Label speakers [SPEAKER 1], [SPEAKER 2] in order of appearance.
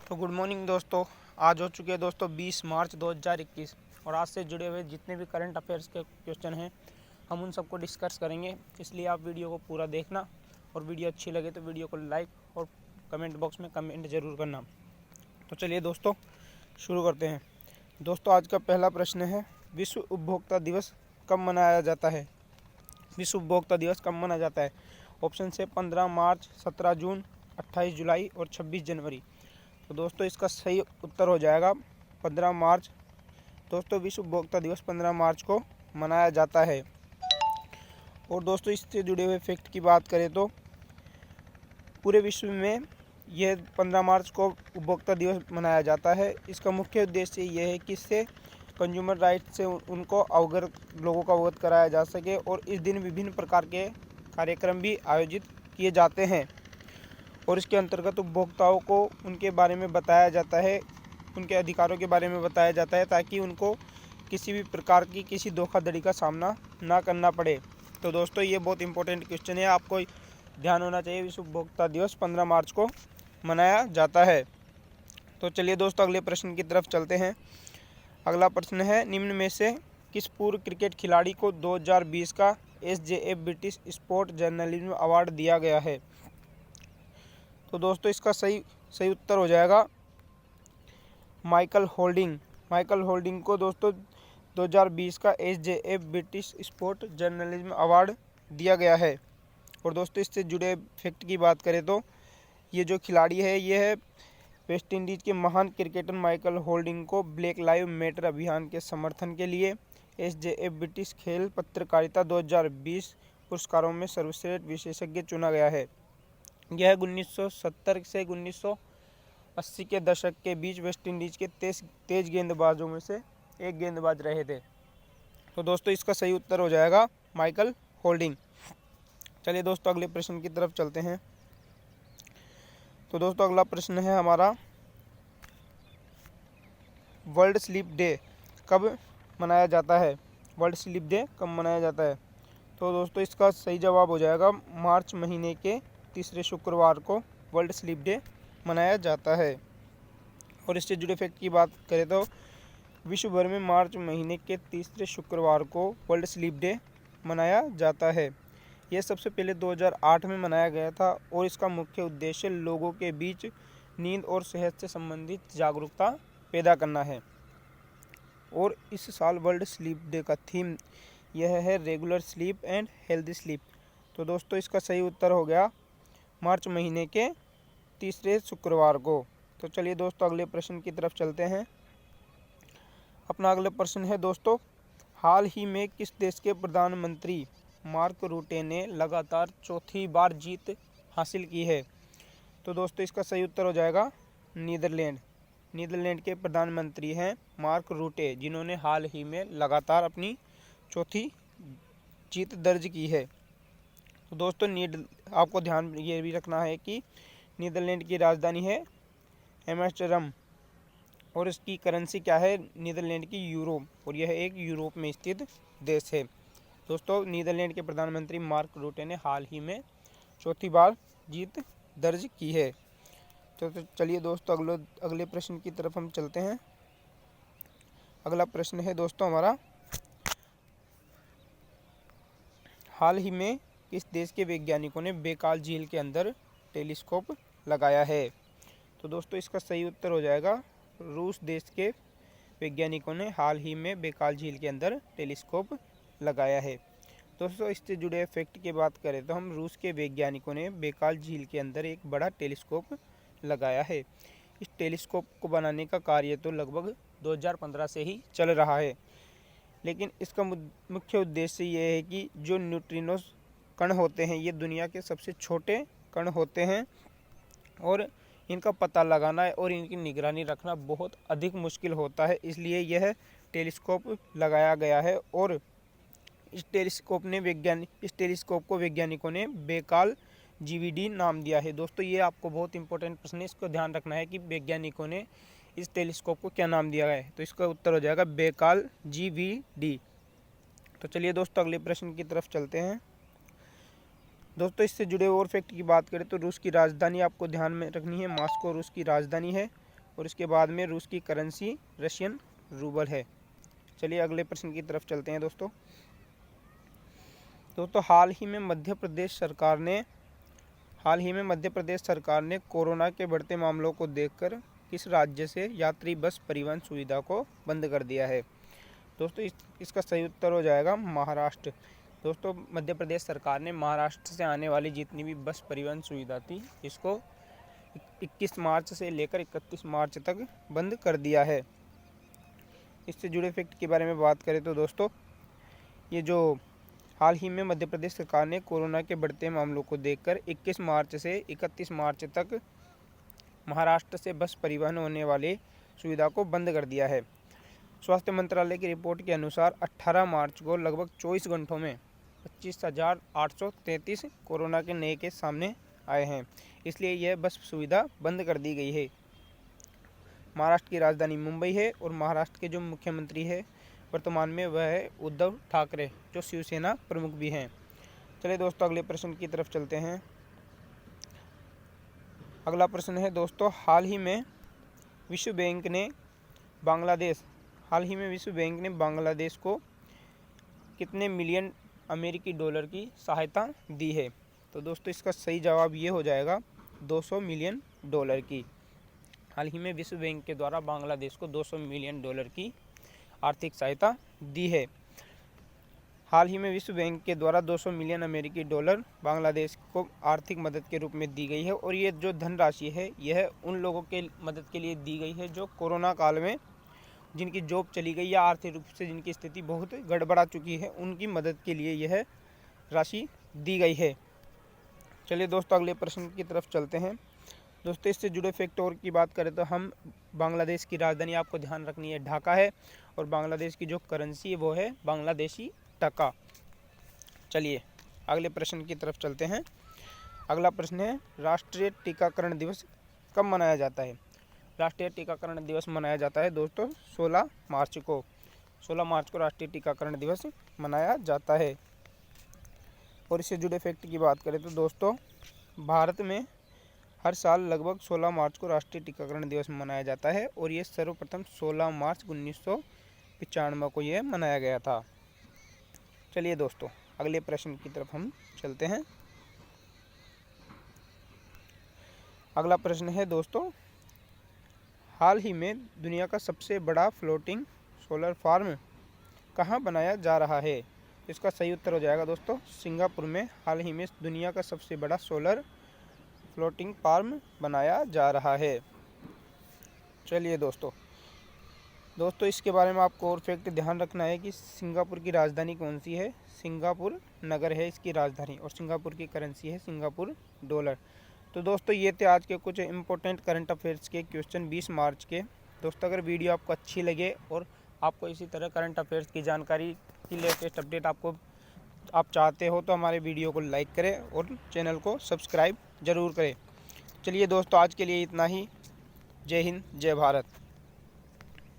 [SPEAKER 1] तो good morning दोस्तों। आज हो चुके हैं दोस्तों 20 मार्च 2021 और आज से जुड़े हुए जितने भी करंट अफेयर्स के क्वेश्चन हैं हम उन सबको डिस्कस करेंगे। इसलिए आप वीडियो को पूरा देखना और वीडियो अच्छी लगे तो वीडियो को लाइक और कमेंट बॉक्स में कमेंट ज़रूर करना। तो चलिए दोस्तों शुरू करते हैं। दोस्तों आज का पहला प्रश्न है, विश्व उपभोक्ता दिवस कब मनाया जाता है? विश्व उपभोक्ता दिवस कब मनाया जाता है? ऑप्शन से 15 मार्च, 17 जून, 28 जुलाई और 26 जनवरी। तो दोस्तों इसका सही उत्तर हो जाएगा 15 मार्च। दोस्तों विश्व उपभोक्ता दिवस 15 मार्च को मनाया जाता है। और दोस्तों इससे जुड़े हुए फैक्ट की बात करें तो पूरे विश्व में यह 15 मार्च को उपभोक्ता दिवस मनाया जाता है। इसका मुख्य उद्देश्य यह है कि इससे कंज्यूमर राइट से उनको लोगों को अवगत कराया जा सके और इस दिन विभिन्न प्रकार के कार्यक्रम भी आयोजित किए जाते हैं और इसके अंतर्गत उपभोक्ताओं को उनके बारे में बताया जाता है, उनके अधिकारों के बारे में बताया जाता है ताकि उनको किसी भी प्रकार की किसी धोखाधड़ी का सामना ना करना पड़े। तो दोस्तों ये बहुत इंपॉर्टेंट क्वेश्चन है, आपको ध्यान होना चाहिए। विश्व उपभोक्ता दिवस 15 मार्च को मनाया जाता है। तो चलिए दोस्तों अगले प्रश्न की तरफ चलते हैं। अगला प्रश्न है, निम्न में से किस पूर्व क्रिकेट खिलाड़ी को 2020 का SJF British sport journalism award दिया गया है? तो दोस्तों इसका सही उत्तर हो जाएगा माइकल होल्डिंग। माइकल होल्डिंग को दोस्तों 2020 का SJF British sport journalism award दिया गया है। और दोस्तों इससे जुड़े फैक्ट की बात करें तो ये जो खिलाड़ी है ये है वेस्ट इंडीज़ के महान क्रिकेटर माइकल होल्डिंग को ब्लैक लाइव मैटर अभियान के समर्थन के लिए SJF ब्रिटिश खेल पत्रकारिता 2020 पुरस्कारों में सर्वश्रेष्ठ विशेषज्ञ चुना गया है। यह 1970 से 1980 के दशक के बीच वेस्ट इंडीज़ के तेज गेंदबाजों में से एक गेंदबाज रहे थे। तो दोस्तों इसका सही उत्तर हो जाएगा माइकल होल्डिंग। चलिए दोस्तों अगले प्रश्न की तरफ चलते हैं। तो दोस्तों अगला प्रश्न है हमारा, वर्ल्ड स्लीप डे कब मनाया जाता है? वर्ल्ड स्लीप डे कब मनाया जाता है? तो दोस्तों इसका सही जवाब हो जाएगा मार्च महीने के तीसरे शुक्रवार को वर्ल्ड स्लीप डे मनाया जाता है। और इससे जुड़े फैक्ट की बात करें तो विश्व भर में मार्च महीने के तीसरे शुक्रवार को वर्ल्ड स्लीप डे मनाया जाता है। यह सबसे पहले 2008 में मनाया गया था और इसका मुख्य उद्देश्य लोगों के बीच नींद और सेहत से संबंधित जागरूकता पैदा करना है। और इस साल वर्ल्ड स्लीप डे का थीम यह है regular sleep and healthy sleep. तो दोस्तों इसका सही उत्तर हो गया मार्च महीने के तीसरे शुक्रवार को। तो चलिए दोस्तों अगले प्रश्न की तरफ चलते हैं। अपना अगला प्रश्न है दोस्तों, हाल ही में किस देश के प्रधानमंत्री मार्क रूटे ने लगातार चौथी बार जीत हासिल की है? तो दोस्तों इसका सही उत्तर हो जाएगा नीदरलैंड। नीदरलैंड के प्रधानमंत्री हैं मार्क रूटे, जिन्होंने हाल ही में लगातार अपनी चौथी जीत दर्ज की है। तो दोस्तों आपको ध्यान ये भी रखना है कि नीदरलैंड की राजधानी है एम्स्टर्डम और इसकी करेंसी क्या है? नीदरलैंड की यूरो, और यह एक यूरोप में स्थित देश है। दोस्तों नीदरलैंड के प्रधानमंत्री मार्क रूटे ने हाल ही में चौथी बार जीत दर्ज की है। तो चलिए दोस्तों अगले प्रश्न की तरफ हम चलते हैं। अगला प्रश्न है दोस्तों हमारा, हाल ही में किस देश के वैज्ञानिकों ने बेकाल झील के अंदर टेलीस्कोप लगाया है? तो दोस्तों इसका सही उत्तर हो जाएगा रूस देश के वैज्ञानिकों ने हाल ही में बेकाल झील के अंदर टेलीस्कोप लगाया है। दोस्तों इससे जुड़े फैक्ट की बात करें तो हम रूस के वैज्ञानिकों ने बेकाल झील के अंदर एक बड़ा टेलीस्कोप लगाया है। इस टेलीस्कोप को बनाने का कार्य तो लगभग 2015 से ही चल रहा है, लेकिन इसका मुख्य उद्देश्य ये है कि जो न्यूट्रिनो कण होते हैं ये दुनिया के सबसे छोटे कण होते हैं और इनका पता लगाना और इनकी निगरानी रखना बहुत अधिक मुश्किल होता है। इसलिए यह टेलीस्कोप लगाया गया है और इस टेलीस्कोप को वैज्ञानिकों ने बेकाल GVD नाम दिया है। दोस्तों ये आपको बहुत इंपॉर्टेंट प्रश्न है, इसको ध्यान रखना है कि वैज्ञानिकों ने इस टेलीस्कोप को क्या नाम दिया है। तो इसका उत्तर हो जाएगा बेकाल GVD। तो चलिए दोस्तों अगले प्रश्न की तरफ चलते हैं। दोस्तों इससे जुड़े और फैक्ट की बात करें तो रूस की राजधानी आपको ध्यान में रखनी है, मॉस्को रूस की राजधानी है और इसके बाद में रूस की करेंसी रशियन रूबल है। चलिए अगले प्रश्न की तरफ चलते हैं दोस्तों। हाल ही में मध्य प्रदेश सरकार ने कोरोना के बढ़ते मामलों को देखकर किस राज्य से यात्री बस परिवहन सुविधा को बंद कर दिया है? दोस्तों इसका सही उत्तर हो जाएगा महाराष्ट्र। दोस्तों मध्य प्रदेश सरकार ने महाराष्ट्र से आने वाली जितनी भी बस परिवहन सुविधा थी इसको 21 मार्च से लेकर 31 मार्च तक बंद कर दिया है। इससे जुड़े फैक्ट के बारे में बात करें तो दोस्तों ये जो हाल ही में मध्य प्रदेश सरकार ने कोरोना के बढ़ते मामलों को देखकर 21 मार्च से 31 मार्च तक महाराष्ट्र से बस परिवहन होने वाली सुविधा को बंद कर दिया है। स्वास्थ्य मंत्रालय की रिपोर्ट के अनुसार 18 मार्च को लगभग 24 घंटों में 25,833 कोरोना के नए केस सामने आए हैं, इसलिए यह बस सुविधा बंद कर दी गई है। महाराष्ट्र की राजधानी मुंबई है और महाराष्ट्र के जो मुख्यमंत्री है वर्तमान में वह है उद्धव ठाकरे, जो शिवसेना प्रमुख भी हैं। चलिए दोस्तों अगले प्रश्न की तरफ चलते हैं। अगला प्रश्न है दोस्तों, हाल ही में विश्व बैंक ने बांग्लादेश को कितने मिलियन अमेरिकी डॉलर की सहायता दी है? तो दोस्तों इसका सही जवाब ये हो जाएगा 200 मिलियन डॉलर की। हाल ही में विश्व बैंक के द्वारा बांग्लादेश को 200 मिलियन डॉलर की आर्थिक सहायता दी है। हाल ही में विश्व बैंक के द्वारा 200 मिलियन अमेरिकी डॉलर बांग्लादेश को आर्थिक मदद के रूप में दी गई है और ये जो धनराशि है यह उन लोगों के मदद के लिए दी गई है जो कोरोना काल में जिनकी जॉब चली गई या आर्थिक रूप से जिनकी स्थिति बहुत गड़बड़ा चुकी है, उनकी मदद के लिए यह राशि दी गई है। चलिए दोस्तों अगले प्रश्न की तरफ चलते हैं। दोस्तों इससे जुड़े फैक्ट और की बात करें तो हम बांग्लादेश की राजधानी आपको ध्यान रखनी है ढाका है और बांग्लादेश की जो करेंसी है वो है बांग्लादेशी टका। चलिए अगले प्रश्न की तरफ चलते हैं। अगला प्रश्न है, राष्ट्रीय टीकाकरण दिवस कब मनाया जाता है? राष्ट्रीय टीकाकरण दिवस मनाया जाता है दोस्तों 16 मार्च को। 16 मार्च को राष्ट्रीय टीकाकरण दिवस मनाया जाता है। और इससे जुड़े फैक्ट की बात करें तो दोस्तों भारत में हर साल लगभग 16 मार्च को राष्ट्रीय टीकाकरण दिवस मनाया जाता है और ये सर्वप्रथम 16 मार्च 1995 को यह मनाया गया था। चलिए दोस्तों अगले प्रश्न की तरफ हम चलते हैं। अगला प्रश्न है दोस्तों, हाल ही में दुनिया का सबसे बड़ा फ्लोटिंग सोलर फार्म कहाँ बनाया जा रहा है? इसका सही उत्तर हो जाएगा दोस्तों सिंगापुर में हाल ही में दुनिया का सबसे बड़ा सोलर फ्लोटिंग फार्म बनाया जा रहा है। चलिए दोस्तों इसके बारे में आपको और फैक्ट ध्यान रखना है कि सिंगापुर की राजधानी कौन सी है? सिंगापुर नगर है इसकी राजधानी और सिंगापुर की करेंसी है सिंगापुर डॉलर। तो दोस्तों ये थे आज के कुछ इंपॉर्टेंट करंट अफेयर्स के क्वेश्चन 20 मार्च के। दोस्तों अगर वीडियो आपको अच्छी लगे और आपको इसी तरह करंट अफेयर्स की जानकारी की लेटेस्ट अपडेट आप चाहते हो तो हमारे वीडियो को लाइक करें और चैनल को सब्सक्राइब ज़रूर करें। चलिए दोस्तों आज के लिए इतना ही। जय हिंद जय भारत।